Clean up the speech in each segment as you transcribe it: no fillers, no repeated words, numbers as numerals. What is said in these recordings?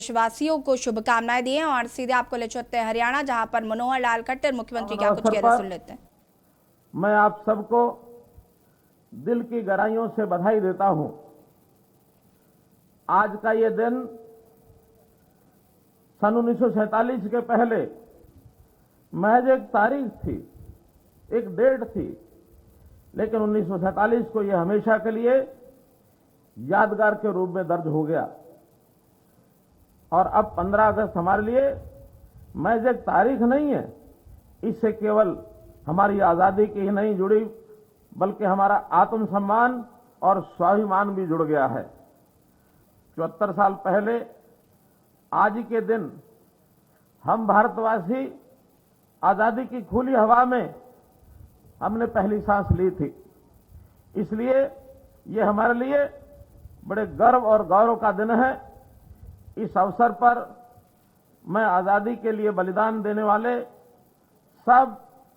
देशवासियों को शुभकामनाएं दी हैं और सीधे आपको ले चलते हैं हरियाणा, जहां पर मनोहर लाल खट्टर मुख्यमंत्री क्या कुछ कह रहे हैं, सुन लेते हैं। मैं आप सबको दिल की गहराइयों से बधाई देता हूं। आज का ये दिन सन 1947 के पहले महज एक तारीख थी, एक डेट थी, लेकिन 1947 को यह हमेशा के लिए यादगार के रूप में दर्ज हो गया। और अब 15 अगस्त हमारे लिए महज एक तारीख नहीं है, इससे केवल हमारी आजादी की ही नहीं जुड़ी, बल्कि हमारा आत्मसम्मान और स्वाभिमान भी जुड़ गया है। 74 साल पहले आज के दिन हम भारतवासी आजादी की खुली हवा में हमने पहली सांस ली थी। इसलिए ये हमारे लिए बड़े गर्व और गौरव का दिन है। इस अवसर पर मैं आजादी के लिए बलिदान देने वाले सब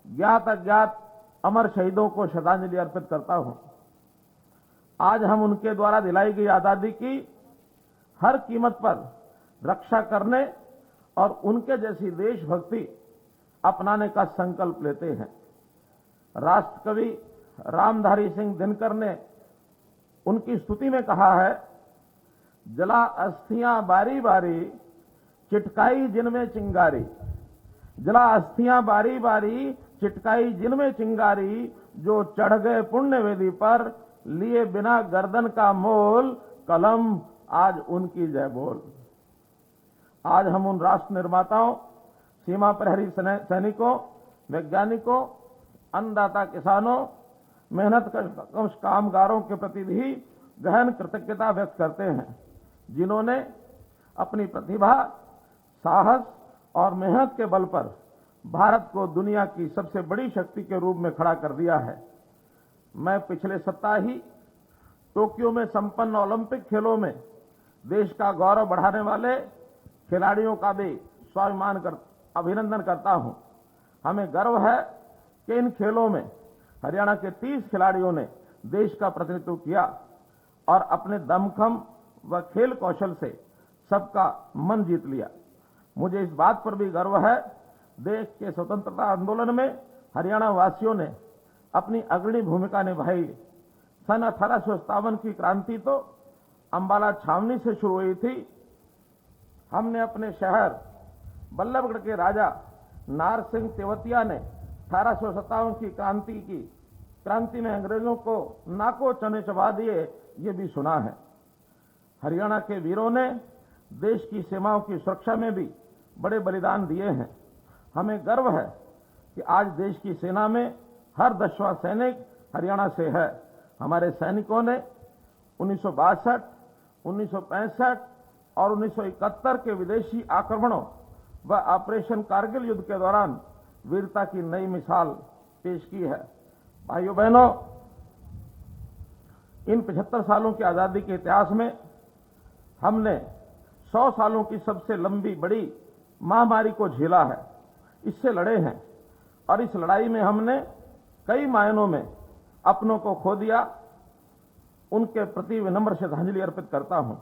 ज्ञात अज्ञात अमर शहीदों को श्रद्धांजलि अर्पित करता हूं। आज हम उनके द्वारा दिलाई गई आजादी की हर कीमत पर रक्षा करने और उनके जैसी देशभक्ति अपनाने का संकल्प लेते हैं। राष्ट्रकवि रामधारी सिंह दिनकर ने उनकी स्तुति में कहा है, जला अस्थियां बारी बारी, चिटकाई जिनमें चिंगारी। जला अस्थियां बारी बारी, चिटकाई जिनमें चिंगारी, जो चढ़ गए पुण्य वेदी पर, लिए बिना गर्दन का मोल, कलम आज उनकी जय बोल। आज हम उन राष्ट्र निर्माताओं, सीमा प्रहरी सैनिकों, वैज्ञानिकों, अन्नदाता किसानों, मेहनत कश कामगारों के प्रति भी गहन कृतज्ञता व्यक्त करते हैं, जिन्होंने अपनी प्रतिभा, साहस और मेहनत के बल पर भारत को दुनिया की सबसे बड़ी शक्ति के रूप में खड़ा कर दिया है। मैं पिछले सप्ताह ही टोक्यो में संपन्न ओलंपिक खेलों में देश का गौरव बढ़ाने वाले खिलाड़ियों का भी अभिनंदन करता हूं। हमें गर्व है कि इन खेलों में हरियाणा के 30 खिलाड़ियों ने देश का प्रतिनिधित्व किया और अपने दमखम व खेल कौशल से सबका मन जीत लिया। मुझे इस बात पर भी गर्व है, देश के स्वतंत्रता आंदोलन में हरियाणा वासियों ने अपनी अग्रणी भूमिका निभाई। सन 1857 की क्रांति तो अंबाला छावनी से शुरू हुई थी। हमने अपने शहर बल्लभगढ़ के राजा नार सिंह तेवतिया ने 1857 की क्रांति में अंग्रेजों को नाको चने चबा दिए, ये भी सुना है। हरियाणा के वीरों ने देश की सीमाओं की सुरक्षा में भी बड़े बलिदान दिए हैं। हमें गर्व है कि आज देश की सेना में हर 10वां सैनिक हरियाणा से है। हमारे सैनिकों ने 1962, 1965 और 1971 के विदेशी आक्रमणों व ऑपरेशन कारगिल युद्ध के दौरान वीरता की नई मिसाल पेश की है। भाइयों बहनों, इन 75 सालों की आजादी के इतिहास में हमने 100 सालों की सबसे लंबी बड़ी महामारी को झेला है, इससे लड़े हैं और इस लड़ाई में हमने कई मायनों में अपनों को खो दिया। उनके प्रति विनम्र श्रद्धांजलि अर्पित करता हूं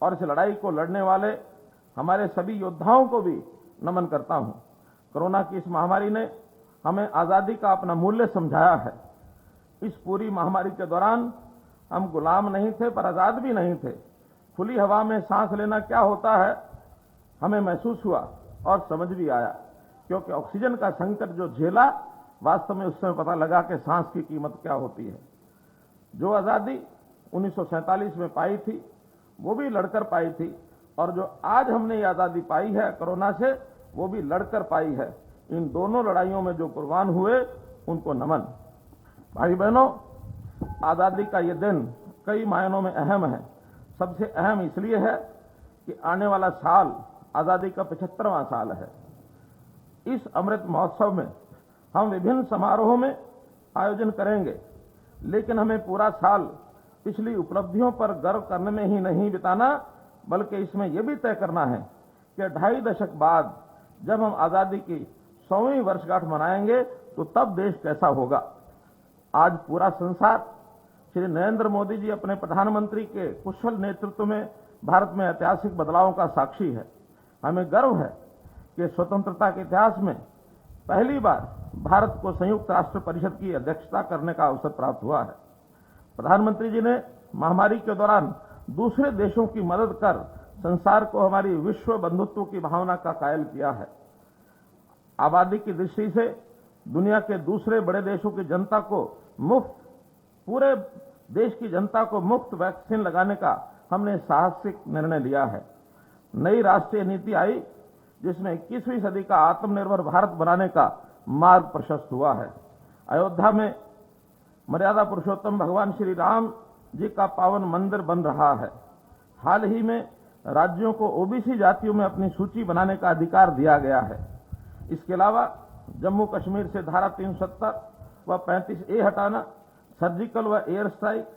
और इस लड़ाई को लड़ने वाले हमारे सभी योद्धाओं को भी नमन करता हूं। कोरोना की इस महामारी ने हमें आजादी का अपना मूल्य समझाया है। इस पूरी महामारी के दौरान हम गुलाम नहीं थे, पर आजाद भी नहीं थे। खुली हवा में सांस लेना क्या होता है हमें महसूस हुआ और समझ भी आया, क्योंकि ऑक्सीजन का संकट जो झेला, वास्तव में उस समय पता लगा कि सांस की कीमत क्या होती है। जो आजादी 1947 में पाई थी, वो भी लड़कर पाई थी, और जो आज हमने ये आजादी पाई है कोरोना से, वो भी लड़कर पाई है। इन दोनों लड़ाइयों में जो कुर्बान हुए, उनको नमन। भाई बहनों, आजादी का ये दिन कई मायनों में अहम है। सबसे अहम इसलिए है कि आने वाला साल आजादी का 75वां साल है। इस अमृत महोत्सव में हम विभिन्न समारोहों में आयोजन करेंगे, लेकिन हमें पूरा साल पिछली उपलब्धियों पर गर्व करने में ही नहीं बिताना, बल्कि इसमें यह भी तय करना है कि 2.5 दशक बाद जब हम आजादी की 100वीं वर्षगांठ मनाएंगे, तो तब देश कैसा होगा। आज पूरा संसार श्री नरेंद्र मोदी जी अपने प्रधानमंत्री के कुशल नेतृत्व में भारत में ऐतिहासिक बदलावों का साक्षी है। हमें गर्व है कि स्वतंत्रता के इतिहास में पहली बार भारत को संयुक्त राष्ट्र परिषद की अध्यक्षता करने का अवसर प्राप्त हुआ है। प्रधानमंत्री जी ने महामारी के दौरान दूसरे देशों की मदद कर संसार को हमारी विश्व बंधुत्व की भावना का कायल किया है। आबादी की दृष्टि से दुनिया के दूसरे बड़े देशों की जनता को मुफ्त, पूरे देश की जनता को मुफ्त वैक्सीन लगाने का हमने साहसिक निर्णय लिया है। नई राष्ट्रीय नीति आई जिसमें 21वीं सदी का आत्मनिर्भर भारत बनाने का मार्ग प्रशस्त हुआ है। अयोध्या में मर्यादा पुरुषोत्तम भगवान श्री राम जी का पावन मंदिर बन रहा है। हाल ही में राज्यों को ओबीसी जातियों में अपनी सूची बनाने का अधिकार दिया गया है। इसके अलावा जम्मू कश्मीर से धारा 370 व 35A हटाना, सर्जिकल व एयर स्ट्राइक,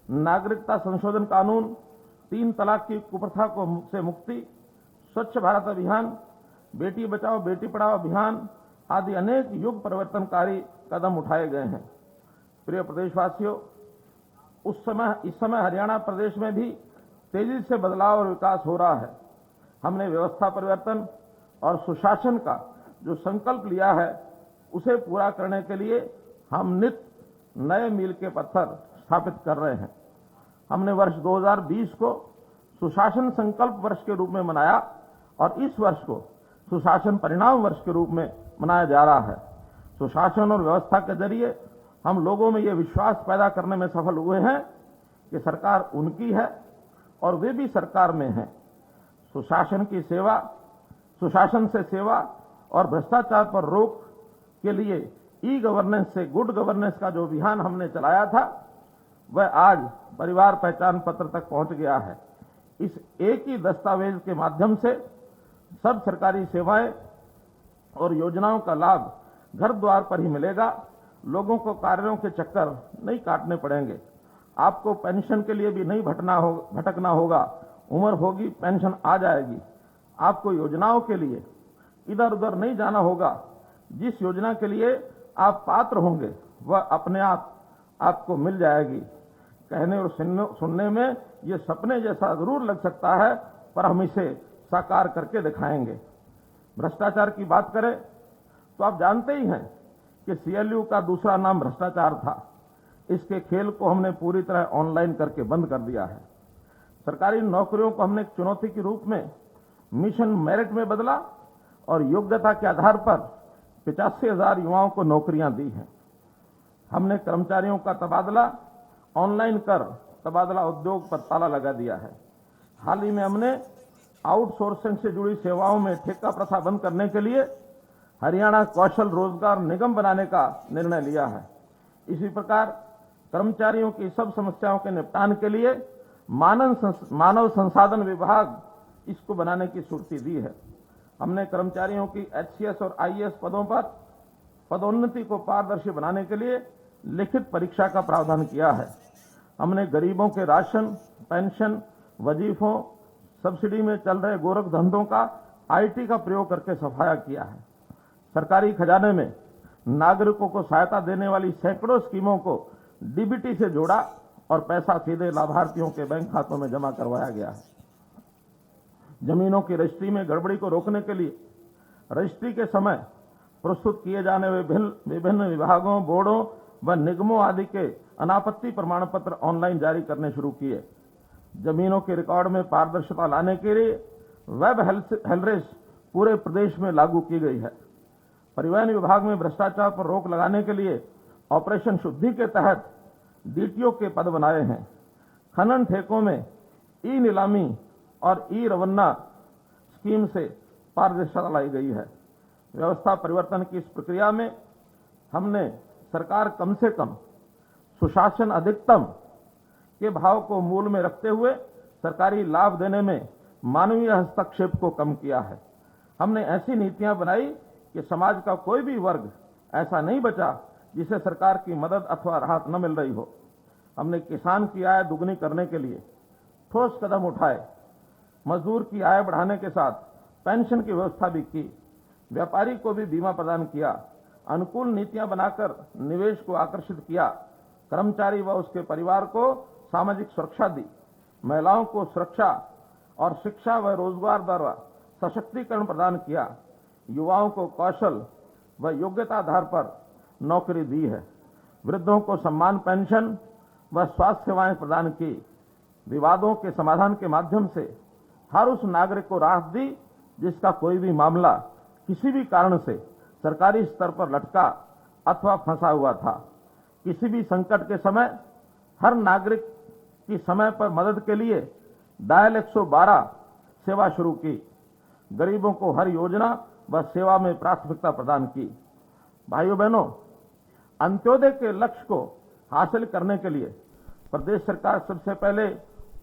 नागरिकता संशोधन कानून, 3 तलाक की कुप्रथा से मुक्ति, स्वच्छ भारत अभियान, बेटी बचाओ बेटी पढ़ाओ अभियान आदि अनेक युग परिवर्तनकारी कदम उठाए गए हैं। प्रिय प्रदेशवासियों, इस समय हरियाणा प्रदेश में भी तेजी से बदलाव और विकास हो रहा है। हमने व्यवस्था परिवर्तन और सुशासन का जो संकल्प लिया है उसे पूरा करने के लिए हम नित नए मील के पत्थर स्थापित कर रहे हैं। हमने वर्ष 2020 को सुशासन संकल्प वर्ष के रूप में मनाया और इस वर्ष को सुशासन परिणाम वर्ष के रूप में मनाया जा रहा है। सुशासन और व्यवस्था के जरिए हम लोगों में ये विश्वास पैदा करने में सफल हुए हैं कि सरकार उनकी है और वे भी सरकार में हैं। सुशासन से सेवा और भ्रष्टाचार पर रोक के लिए ई गवर्नेंस से गुड गवर्नेंस का जो अभियान हमने चलाया था वह आज परिवार पहचान पत्र तक पहुंच गया है। इस एक ही दस्तावेज के माध्यम से सब सरकारी सेवाएं और योजनाओं का लाभ घर द्वार पर ही मिलेगा। लोगों को कार्यों के चक्कर नहीं काटने पड़ेंगे। आपको पेंशन के लिए भी नहीं भटकना होगा। उम्र होगी पेंशन आ जाएगी। आपको योजनाओं के लिए इधर उधर नहीं जाना होगा। जिस योजना के लिए आप पात्र होंगे वह अपने आप आपको मिल जाएगी। कहने और सुनने में ये सपने जैसा जरूर लग सकता है, पर हम इसे साकार करके दिखाएंगे। भ्रष्टाचार की बात करें तो आप जानते ही हैं कि CLU का दूसरा नाम भ्रष्टाचार था। इसके खेल को हमने पूरी तरह ऑनलाइन करके बंद कर दिया है। सरकारी नौकरियों को हमने एक चुनौती के रूप में मिशन मेरिट में बदला और योग्यता के आधार पर 85,000 युवाओं को नौकरियां दी हैं। हमने कर्मचारियों का तबादला ऑनलाइन कर तबादला उद्योग पर ताला लगा दिया है। हाल ही में हमने आउटसोर्सिंग से जुड़ी सेवाओं में ठेका प्रथा बंद करने के लिए हरियाणा कौशल रोजगार निगम बनाने का निर्णय लिया है। इसी प्रकार कर्मचारियों की सब समस्याओं के निपटान के लिए मानव संसाधन विभाग इसको बनाने की स्वीकृति दी है। हमने कर्मचारियों की HCS और IAS पदों पर पदोन्नति को पारदर्शी बनाने के लिए लिखित परीक्षा का प्रावधान किया है। हमने गरीबों के राशन, पेंशन, वजीफों, सब्सिडी में चल रहे गोरख धंधों का IT का प्रयोग करके सफाया किया है। सरकारी खजाने में नागरिकों को सहायता देने वाली सैकड़ों स्कीमों को DBT से जोड़ा और पैसा सीधे लाभार्थियों के बैंक खातों में जमा करवाया गया है। जमीनों की रजिस्ट्री में गड़बड़ी को रोकने के लिए रजिस्ट्री के समय प्रस्तुत किए जाने वाले विभिन्न विभागों, बोर्डों व निगमों आदि के अनापत्ति प्रमाण पत्र ऑनलाइन जारी करने शुरू किए। जमीनों के रिकॉर्ड में पारदर्शिता लाने के लिए वेब हेलरेज पूरे प्रदेश में लागू की गई है। परिवहन विभाग में भ्रष्टाचार पर रोक लगाने के लिए ऑपरेशन शुद्धि के तहत DTO के पद बनाए हैं। खनन ठेकों में ई नीलामी और ई रवन्ना स्कीम से पारदर्शिता लाई गई है। व्यवस्था परिवर्तन की इस प्रक्रिया में हमने सरकार कम से कम सुशासन अधिकतम के भाव को मूल में रखते हुए सरकारी लाभ देने में मानवीय हस्तक्षेप को कम किया है। हमने ऐसी नीतियां बनाई कि समाज का कोई भी वर्ग ऐसा नहीं बचा जिसे सरकार की मदद अथवा राहत न मिल रही हो। हमने किसान की आय दुगनी करने के लिए ठोस कदम उठाए। मजदूर की आय बढ़ाने के साथ पेंशन की व्यवस्था भी की। व्यापारी को भी बीमा प्रदान किया। अनुकूल नीतियां बनाकर निवेश को आकर्षित किया। कर्मचारी व उसके परिवार को सामाजिक सुरक्षा दी। महिलाओं को सुरक्षा और शिक्षा व रोजगार द्वारा सशक्तिकरण प्रदान किया। युवाओं को कौशल व योग्यता आधार पर नौकरी दी है। वृद्धों को सम्मान पेंशन व स्वास्थ्य सेवाएं प्रदान की। विवादों के समाधान के माध्यम से हर उस नागरिक को राहत दी जिसका कोई भी मामला किसी भी कारण से सरकारी स्तर पर लटका अथवा फंसा हुआ था। किसी भी संकट के समय हर नागरिक की समय पर मदद के लिए डायल 112 सेवा शुरू की। गरीबों को हर योजना व सेवा में प्राथमिकता प्रदान की। भाइयों बहनों, अंत्योदय के लक्ष्य को हासिल करने के लिए प्रदेश सरकार सबसे पहले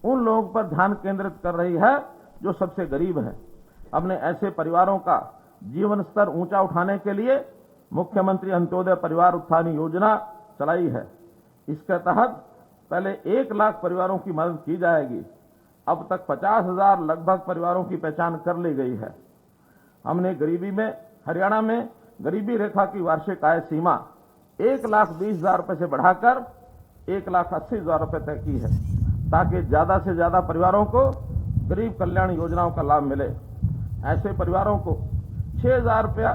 उन लोगों पर ध्यान केंद्रित कर रही है जो सबसे गरीब हैं। हमने ऐसे परिवारों का जीवन स्तर ऊंचा उठाने के लिए मुख्यमंत्री अंत्योदय परिवार उत्थान योजना चलाई है। इसके तहत पहले 1 लाख परिवारों की मदद की जाएगी। अब तक 50,000 लगभग परिवारों की पहचान कर ली गई है। हमने हरियाणा में गरीबी रेखा की वार्षिक आय सीमा 1,20,000 रुपए से बढ़ाकर 1,80,000 रुपए तय की है, ताकि ज्यादा से ज्यादा परिवारों को गरीब कल्याण योजनाओं का लाभ मिले। ऐसे परिवारों को 6,000 रुपया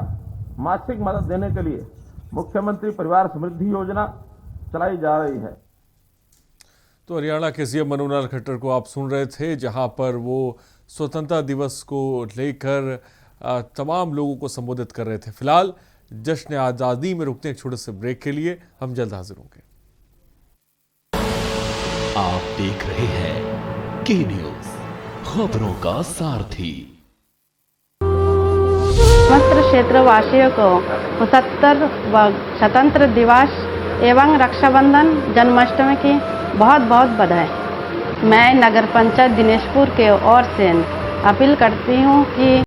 मासिक मदद देने के लिए मुख्यमंत्री परिवार समृद्धि योजना चलाई जा रही है। तो हरियाणा के सीएम मनोहर लाल खट्टर को आप सुन रहे थे, जहां पर वो स्वतंत्रता दिवस को लेकर तमाम लोगों को संबोधित कर रहे थे। फिलहाल जश्न आजादी में रुकते हैं एक छोटे से ब्रेक के लिए। हम जल्द हाजिर होंगे। आप देख रहे हैं के न्यूज, खबरों का सारथी। समस्त क्षेत्रवासियों को 75वां स्वतंत्र दिवस एवं रक्षाबंधन जन्माष्टमी की बहुत बहुत बधाई। मैं नगर पंचायत दिनेशपुर के ओर से अपील करती हूँ कि